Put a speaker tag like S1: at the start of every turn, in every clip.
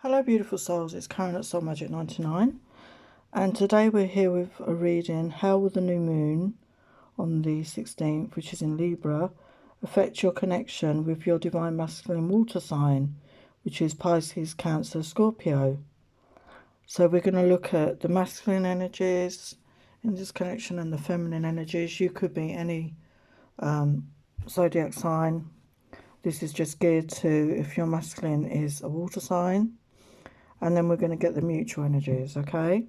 S1: Hello beautiful souls, it's Karen at Soul Magic 99, and today we're here with a reading. How will the new moon on the 16th, which is in Libra, affect your connection with your divine masculine water sign, which is Pisces, Cancer, Scorpio? So we're going to look at the masculine energies in this connection and the feminine energies. You could be any zodiac sign. This is just geared to if your masculine is a water sign. And then we're going to get the mutual energies, okay?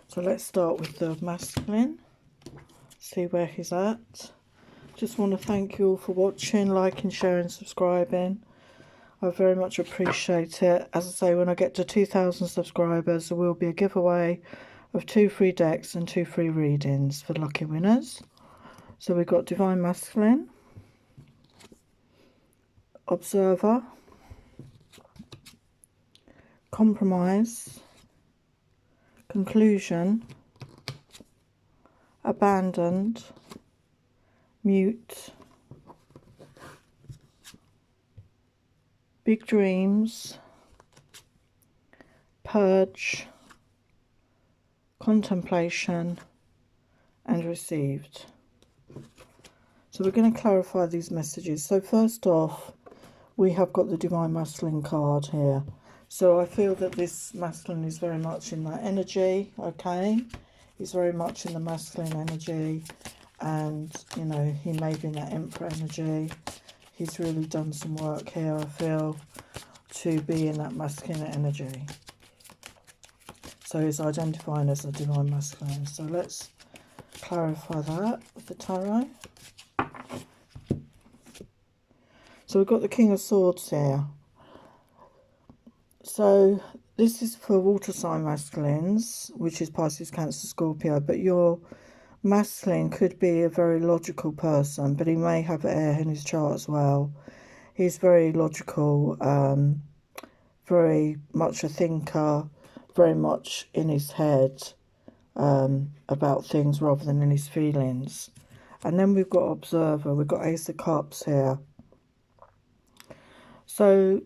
S1: So let's start with the masculine. See where he's at. Just want to thank you all for watching, liking, sharing, subscribing. I very much appreciate it. As I say, when I get to 2,000 subscribers, there will be a giveaway of 2 free decks and 2 free readings for lucky winners. So we've got Divine Masculine, Observer, Compromise, Conclusion, Abandoned, Mute, Big Dreams, Purge, Contemplation, and Received. So we're going to clarify these messages. So first off, we have got the Divine Masculine card here. So I feel that this masculine is very much in that energy, okay? He's very much in the masculine energy, and, you know, he may be in that Emperor energy. He's really done some work here, I feel, to be in that masculine energy. So he's identifying as a divine masculine. So let's clarify that with the tarot. So we've got the King of Swords here. So this is for water sign masculines, which is Pisces, Cancer, Scorpio. But your masculine could be a very logical person, but he may have air in his chart as well. He's very logical, very much a thinker, very much in his head about things rather than in his feelings. And then we've got Observer. We've got Ace of Cups here. So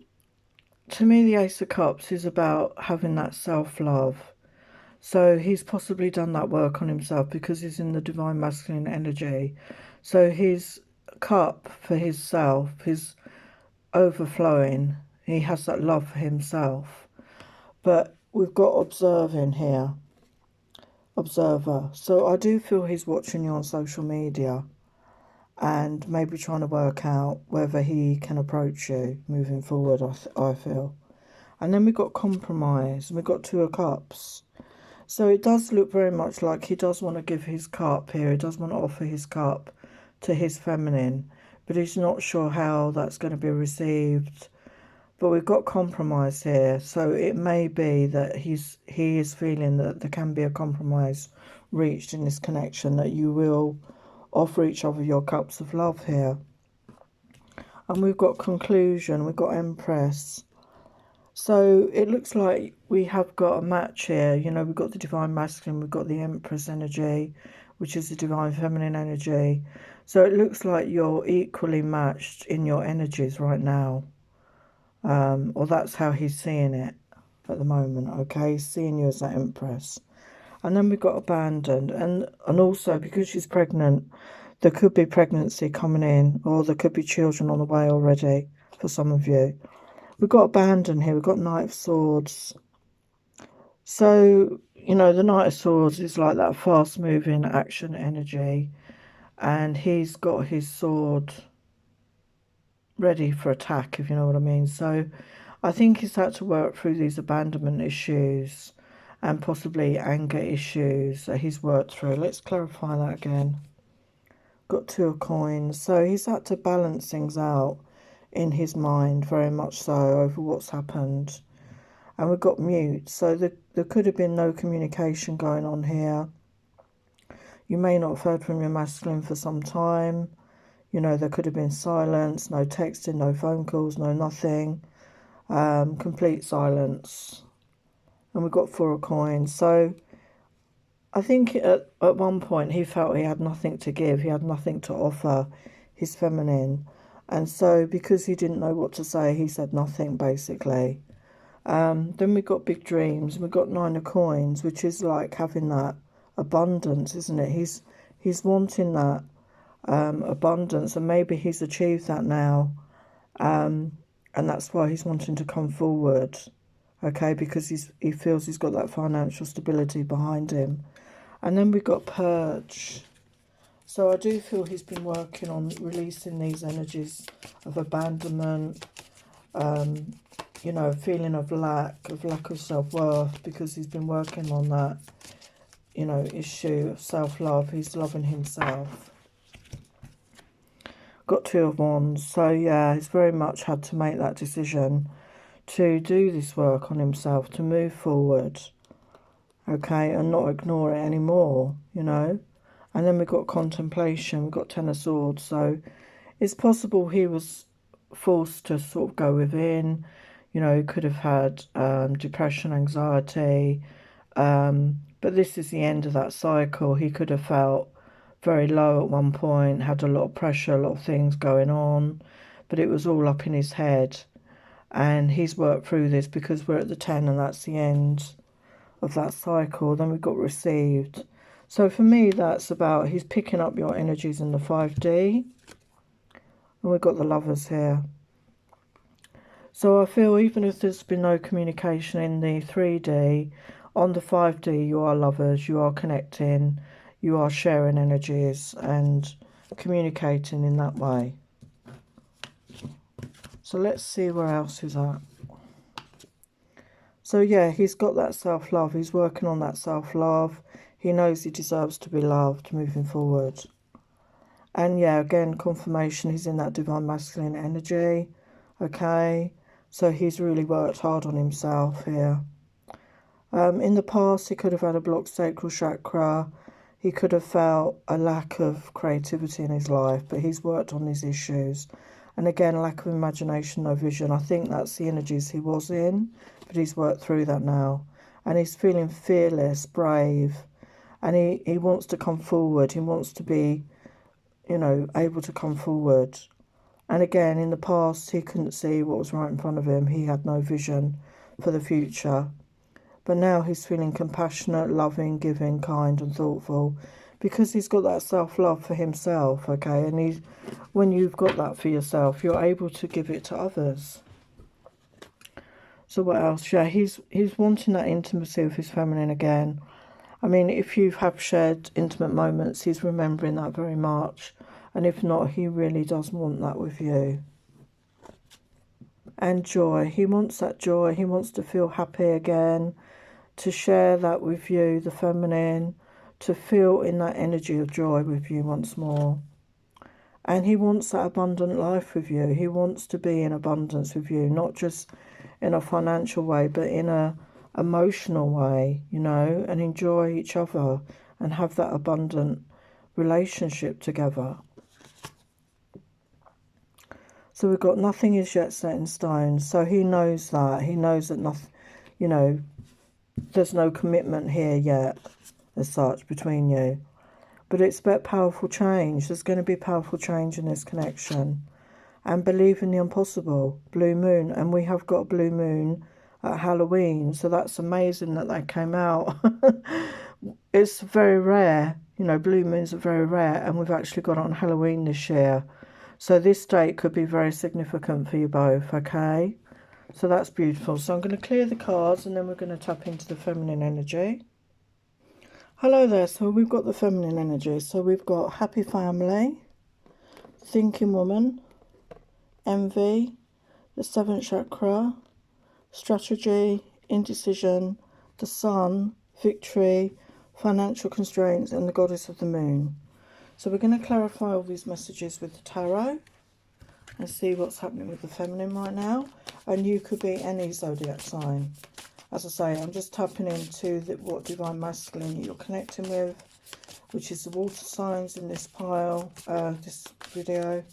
S1: to me, the Ace of Cups is about having that self-love. So he's possibly done that work on himself because he's in the divine masculine energy. So his cup for himself is overflowing. He has that love for himself. But we've got Observing here. Observer. So I do feel he's watching you on social media and maybe trying to work out whether he can approach you moving forward, I feel. And then we've got Compromise, and we've got Two of Cups. So it does look very much like he does want to give his cup here. He does want to offer his cup to his feminine, but he's not sure how that's going to be received. But we've got Compromise here, so it may be that he is feeling that there can be a compromise reached in this connection, that you will offer each other your cups of love here. And we've got Conclusion, we've got Empress. So it looks like we have got a match here. You know, we've got the Divine Masculine, we've got the Empress energy, which is the Divine Feminine energy. So it looks like you're equally matched in your energies right now. Or that's how he's seeing it at the moment, okay? He's seeing you as that Empress. And then we've got Abandoned. And also, because she's pregnant, there could be pregnancy coming in, or there could be children on the way already for some of you. We've got Abandoned here. We've got Knight of Swords. So, you know, the Knight of Swords is like that fast-moving action energy. And he's got his sword ready for attack, if you know what I mean. So I think he's had to work through these abandonment issues and possibly anger issues that he's worked through. Let's clarify that again. Got Two of Coins. So he's had to balance things out in his mind, very much so, over what's happened. And we've got Mute. So there could have been no communication going on here. You may not have heard from your masculine for some time. You know, there could have been silence, no texting, no phone calls, no nothing. Complete silence. And we've got Four of Coins. So I think at one point he felt he had nothing to give. He had nothing to offer his feminine. And so because he didn't know what to say, he said nothing, basically. Then we've got big dreams. We've got 9 of coins, which is like having that abundance, isn't it? He's wanting that abundance, and maybe he's achieved that now. And that's why he's wanting to come forward, okay, because he feels he's got that financial stability behind him. And then we've got purge. So I do feel he's been working on releasing these energies of abandonment, you know, feeling of lack of self-worth, because he's been working on that, you know, issue of self-love. He's loving himself. Got 2 of Wands. So yeah, he's very much had to make that decision to do this work on himself, to move forward, okay, and not ignore it anymore, you know. And then we've got contemplation. We've got 10 of Swords. So it's possible he was forced to sort of go within. You know, he could have had depression, anxiety. But this is the end of that cycle. He could have felt very low at one point, had a lot of pressure, a lot of things going on. But it was all up in his head. And he's worked through this because we're at the 10 and that's the end of that cycle. Then we've got received. So for me, that's about he's picking up your energies in the 5D. And we've got the Lovers here. So I feel even if there's been no communication in the 3D, on the 5D you are lovers, you are connecting, you are sharing energies and communicating in that way. So let's see where else he's at. So yeah, he's got that self-love. He's working on that self-love. He knows he deserves to be loved moving forward. And yeah, again, confirmation, he's in that divine masculine energy. Okay, so he's really worked hard on himself here. In the past, he could have had a blocked sacral chakra. He could have felt a lack of creativity in his life, but he's worked on these issues. And again, lack of imagination, no vision. I think that's the energies he was in, but he's worked through that now. And he's feeling fearless, brave, and he wants to come forward. He wants to be, you know, able to come forward. And again, in the past, he couldn't see what was right in front of him. He had no vision for the future. But now he's feeling compassionate, loving, giving, kind and thoughtful, because he's got that self-love for himself, okay? And when you've got that for yourself, you're able to give it to others. So what else? Yeah, he's wanting that intimacy with his feminine again. I mean, if you have shared intimate moments, he's remembering that very much. And if not, he really does want that with you. And joy. He wants that joy. He wants to feel happy again, to share that with you, the feminine, to feel in that energy of joy with you once more. And he wants that abundant life with you. He wants to be in abundance with you, not just in a financial way, but in a emotional way, you know, and enjoy each other and have that abundant relationship together. So we've got nothing is yet set in stone. So he knows that. He knows that nothing, you know, there's no commitment here yet as such between you. But expect powerful change. There's going to be powerful change in this connection. And believe in the impossible. Blue moon. And we have got a blue moon at Halloween. So that's amazing that they came out. It's very rare. You know, blue moons are very rare. And we've actually got it on Halloween this year. So this date could be very significant for you both, okay? So that's beautiful. So I'm going to clear the cards and then we're going to tap into the feminine energy. Hello there. So we've got the feminine energy. So we've got happy family, thinking woman, envy, the 7th chakra, strategy, indecision, the sun, victory, financial constraints, and the goddess of the moon. So we're going to clarify all these messages with the tarot and see what's happening with the feminine right now. And you could be any zodiac sign. As I say, I'm just tapping into what divine masculine you're connecting with, which is the water signs in this pile, this video.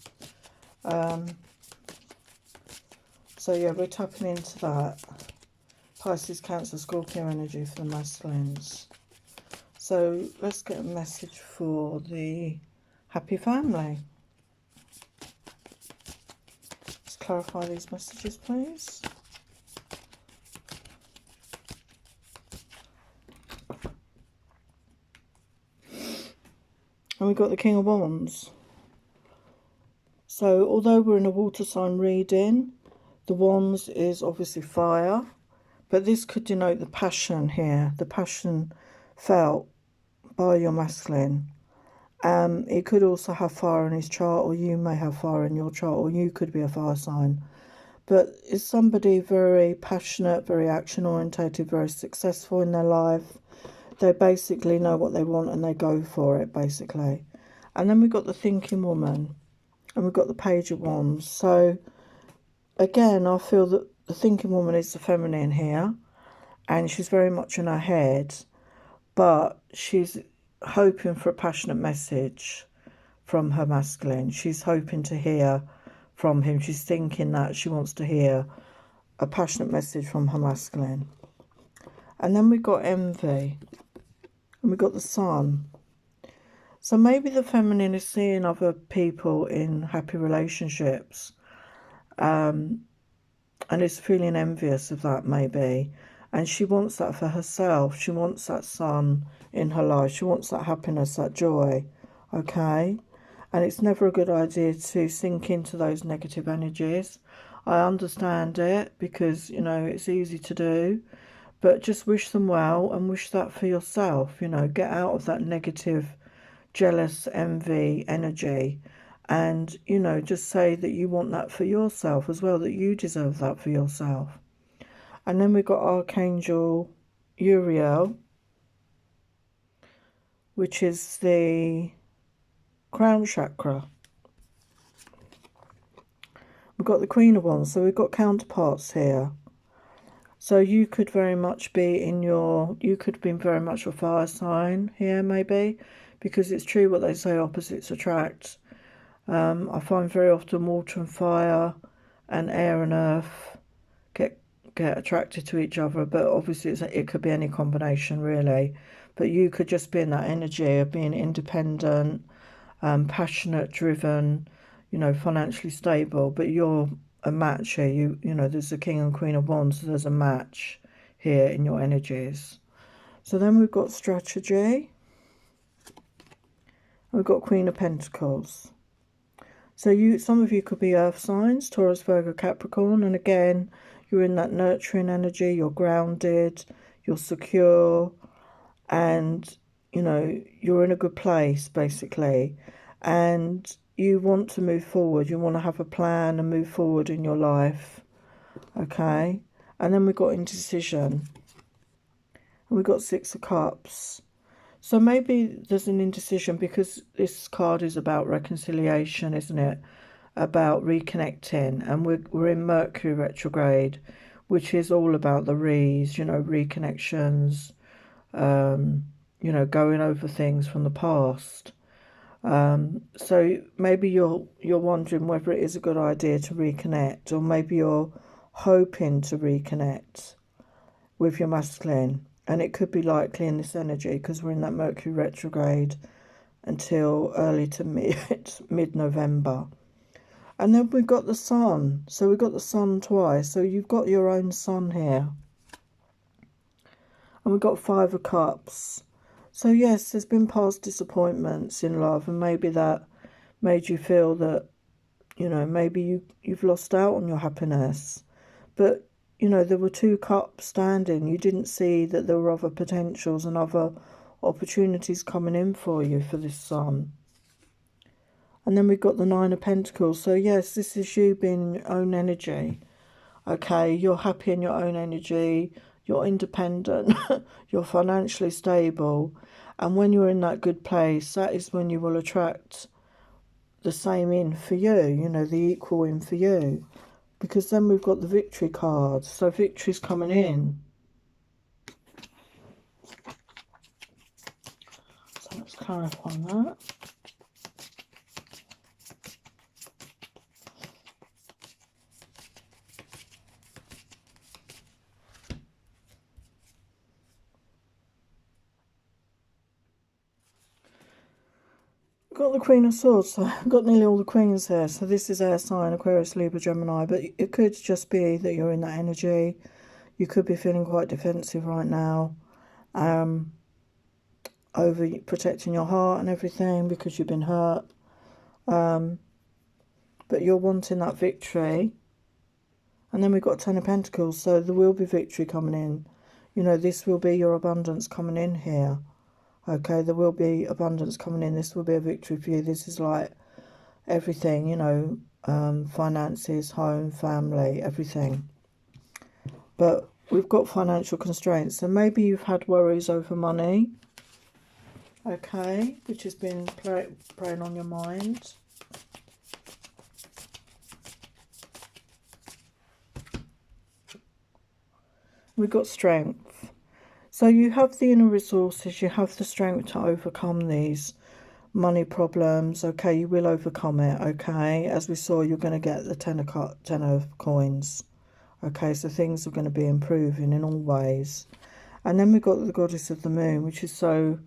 S1: So yeah, we're tapping into that. Pisces, Cancer, Scorpio energy for the masculines. So let's get a message for the happy family. Let's clarify these messages, please. And we've got the King of Wands. So although we're in a water sign reading, the Wands is obviously fire, but this could denote the passion here, the passion felt by your masculine. It could also have fire in his chart, or you may have fire in your chart, or you could be a fire sign. But it's somebody very passionate, very action orientated, very successful in their life. They basically know what they want and they go for it, basically. And then we've got the thinking woman, and we've got the Page of Wands. So again, I feel that the thinking woman is the feminine here, and she's very much in her head, but she's hoping for a passionate message from her masculine. She's hoping to hear from him. She's thinking that she wants to hear a passionate message from her masculine. And then we've got envy, and we've got the Sun. So maybe the feminine is seeing other people in happy relationships, and is feeling envious of that, maybe. And she wants that for herself. She wants that sun in her life. She wants that happiness, that joy, okay? And it's never a good idea to sink into those negative energies. I understand it because, you know, it's easy to do. But just wish them well and wish that for yourself. You know, get out of that negative, jealous, envy energy. And, you know, just say that you want that for yourself as well, that you deserve that for yourself. And then we've got Archangel Uriel, which is the crown chakra. We've got the Queen of Wands, so we've got counterparts here. So you could very much be you could be very much a fire sign here, maybe, because it's true what they say, opposites attract. I find very often water and fire and air and earth get attracted to each other, but obviously it could be any combination, really. But you could just be in that energy of being independent, passionate, driven, you know, financially stable, but you're a match here. You know, there's the King and Queen of Wands, so there's a match here in your energies. So then we've got strategy. We've got Queen of Pentacles. So some of you could be earth signs, Taurus, Virgo, Capricorn, and again, you're in that nurturing energy, you're grounded, you're secure, and, you know, you're in a good place, basically. And you want to move forward. You want to have a plan and move forward in your life, okay? And then we've got indecision. And we've got Six of Cups. So maybe there's an indecision because this card is about reconciliation, isn't it? About reconnecting, and we're in Mercury retrograde, which is all about the you know, reconnections, you know, going over things from the past. So maybe you're wondering whether it is a good idea to reconnect, or maybe you're hoping to reconnect with your masculine, and it could be likely in this energy because we're in that Mercury retrograde until early to mid-November. And then we've got the Sun. So we've got the Sun twice. So you've got your own Sun here. And we've got Five of Cups. So yes, there's been past disappointments in love, and maybe that made you feel that, you know, maybe you've lost out on your happiness. But, you know, there were two cups standing. You didn't see that there were other potentials and other opportunities coming in for you for this Sun. And then we've got the Nine of Pentacles. So yes, this is you being in your own energy. Okay, you're happy in your own energy. You're independent. You're financially stable. And when you're in that good place, that is when you will attract the same in for you. You know, the equal in for you. Because then we've got the Victory card. So victory's coming in. So let's clarify that. Got the Queen of Swords, so I've got nearly all the queens here. So this is air sign, Aquarius, Libra, Gemini, but it could just be that you're in that energy. You could be feeling quite defensive right now. over protecting your heart and everything because you've been hurt. But you're wanting that victory. And then we've got Ten of Pentacles, so there will be victory coming in. You know, this will be your abundance coming in here. Okay, there will be abundance coming in. This will be a victory for you. This is like everything, you know, finances, home, family, everything. But we've got financial constraints. So maybe you've had worries over money. Okay, which has been preying on your mind. We've got strength. So you have the inner resources, you have the strength to overcome these money problems. Okay, you will overcome it. Okay, as we saw, you're going to get the ten of coins. Okay, so things are going to be improving in all ways. And then we've got the Goddess of the Moon, which is so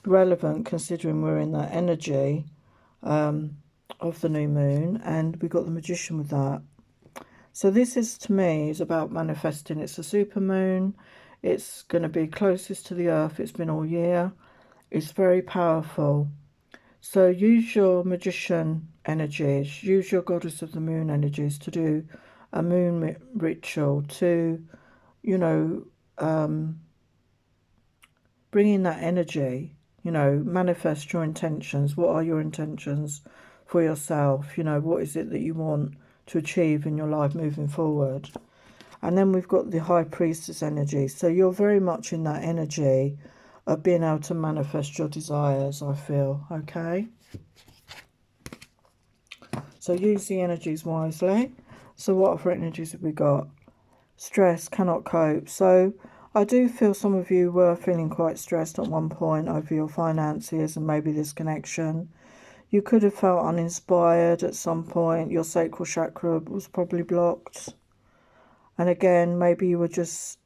S1: relevant considering we're in that energy of the new moon. And we've got the Magician with that. So this is, to me, is about manifesting. It's a supermoon. It's going to be closest to the earth. It's been all year. It's very powerful. So use your magician energies. Use your Goddess of the Moon energies to do a moon ritual to, you know, bring in that energy. You know, manifest your intentions. What are your intentions for yourself? You know, what is it that you want to achieve in your life moving forward? And then we've got the High Priestess energy. So you're very much in that energy of being able to manifest your desires, I feel. Okay, so use the energies wisely. So what other energies have we got? Stress, cannot cope. So I do feel some of you were feeling quite stressed at one point over your finances and maybe this connection. You could have felt uninspired at some point. Your sacral chakra was probably blocked. And again, maybe you were just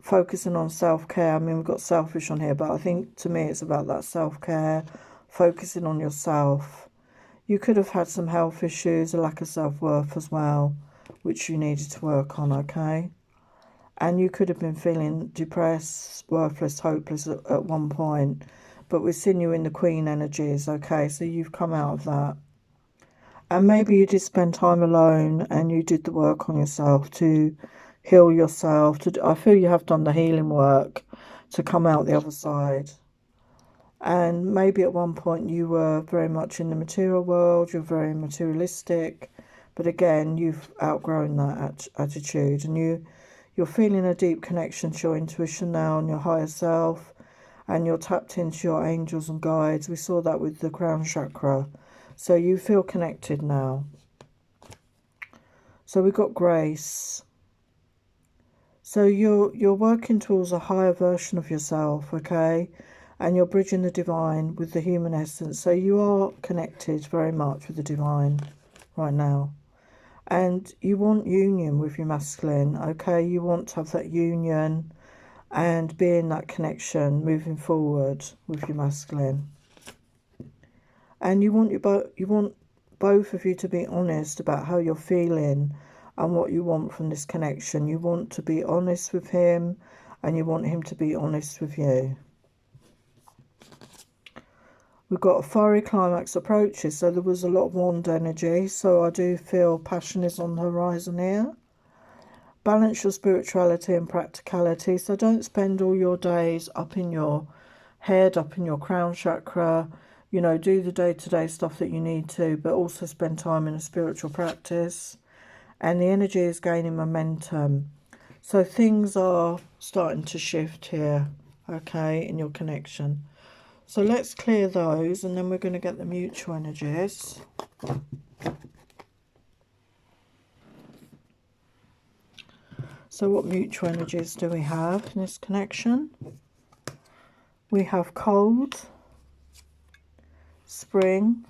S1: focusing on self-care. I mean, we've got selfish on here, but I think to me it's about that self-care, focusing on yourself. You could have had some health issues, a lack of self-worth as well, which you needed to work on, okay? And you could have been feeling depressed, worthless, hopeless at one point. But we're seeing you in the Queen energies, okay? So you've come out of that. And maybe you did spend time alone and you did the work on yourself to heal yourself. I feel you have done the healing work to come out the other side. And maybe at one point you were very much in the material world. You're very materialistic. But again, you've outgrown that attitude. And you're feeling a deep connection to your intuition now and your higher self. And you're tapped into your angels and guides. We saw that with the crown chakra. So you feel connected now. So we've got grace. So you're working towards a higher version of yourself, okay? And you're bridging the divine with the human essence. So you are connected very much with the divine right now. And you want union with your masculine, okay? You want to have that union and be in that connection moving forward with your masculine. And you want both of you to be honest about how you're feeling and what you want from this connection. You want to be honest with him and you want him to be honest with you. We've got a fiery climax approaches, so there was a lot of wand energy. So I do feel passion is on the horizon here. Balance your spirituality and practicality. So don't spend all your days up in your head, up in your crown chakra. You know, do the day-to-day stuff that you need to, but also spend time in a spiritual practice. And the energy is gaining momentum. So things are starting to shift here, okay, in your connection. So let's clear those, and then we're going to get the mutual energies. So what mutual energies do we have in this connection? We have cold, spring,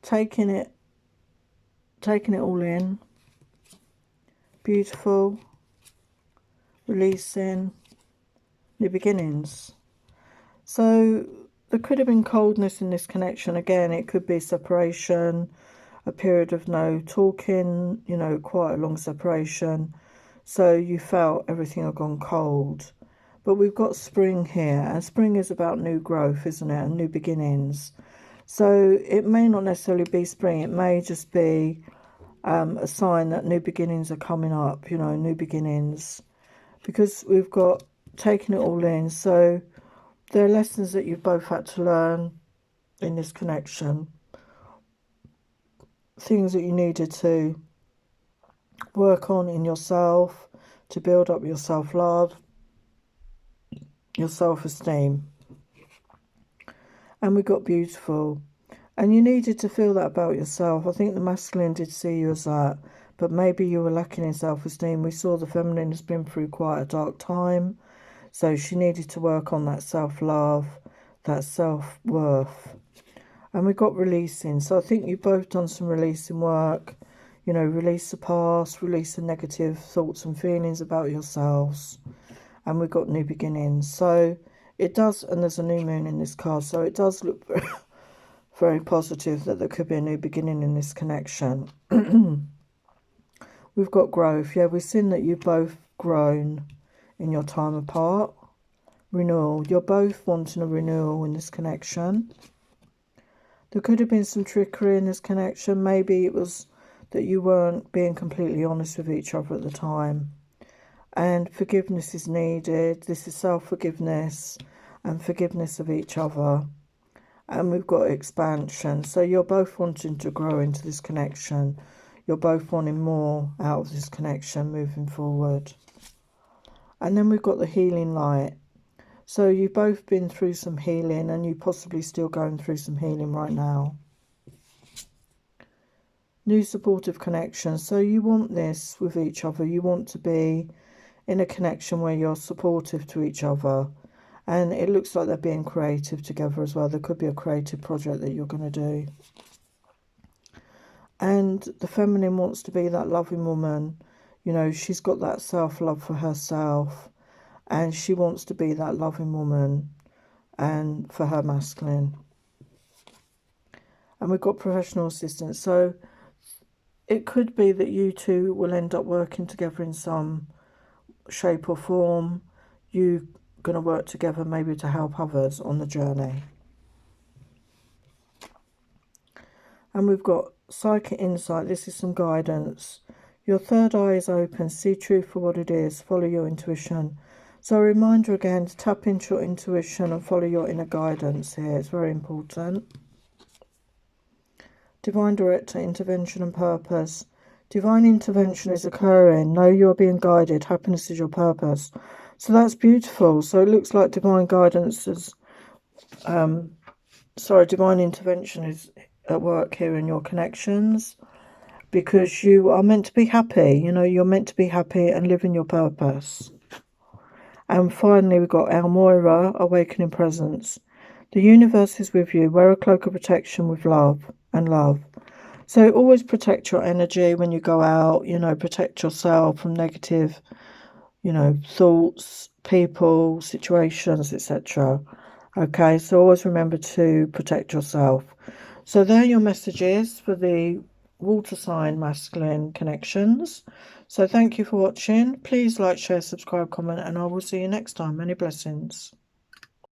S1: taking it all in, beautiful, releasing, new beginnings. So there could have been coldness in this connection. Again, it could be separation, a period of no talking, you know, quite a long separation. So you felt everything had gone cold. But we've got spring here, and spring is about new growth, isn't it, and new beginnings. So it may not necessarily be spring, it may just be a sign that new beginnings are coming up, you know, new beginnings, because we've got taking it all in. So there are lessons that you've both had to learn in this connection, things that you needed to work on in yourself to build up your self-love, your self-esteem. And we got beautiful. And you needed to feel that about yourself. I think the masculine did see you as that, but maybe you were lacking in self-esteem. We saw the feminine has been through quite a dark time, so she needed to work on that self-love, that self-worth. And we got releasing. So I think you've both done some releasing work. You know, release the past, release the negative thoughts and feelings about yourselves. And we've got new beginnings. So it does, and there's a new moon in this card, so it does look very positive that there could be a new beginning in this connection. We've got growth. Yeah, we've seen that you've both grown in your time apart. Renewal. You're both wanting a renewal in this connection. There could have been some trickery in this connection. Maybe it was that you weren't being completely honest with each other at the time. And forgiveness is needed. This is self-forgiveness and forgiveness of each other. And we've got expansion. So you're both wanting to grow into this connection. You're both wanting more out of this connection moving forward. And then we've got the healing light. So you've both been through some healing, and you're possibly still going through some healing right now. New supportive connection. So you want this with each other. You want to be in a connection where you're supportive to each other. And it looks like they're being creative together as well. There could be a creative project that you're going to do. And the feminine wants to be that loving woman. You know, she's got that self-love for herself. And she wants to be that loving woman and for her masculine. And we've got professional assistance. So it could be that you two will end up working together in some shape or form. You're going to work together maybe to help others on the journey. And we've got psychic insight. This is some guidance. Your third eye is open. See truth for what it is. Follow your intuition. So a reminder again to tap into your intuition and follow your inner guidance here. It's very important. Divine director, intervention and purpose. Divine intervention is occurring. Know you're being guided. Happiness is your purpose. So that's beautiful. So it looks like divine guidance is, divine intervention is at work here in your connections, because you are meant to be happy. You know, you're meant to be happy and live in your purpose. And finally, we've got Almoira, awakening presence. The universe is with you. Wear a cloak of protection with love and love. So always protect your energy when you go out, you know, protect yourself from negative, you know, thoughts, people, situations, etc. Okay, so always remember to protect yourself. So there are your messages for the water sign masculine connections. So thank you for watching. Please like, share, subscribe, comment, and I will see you next time. Many blessings.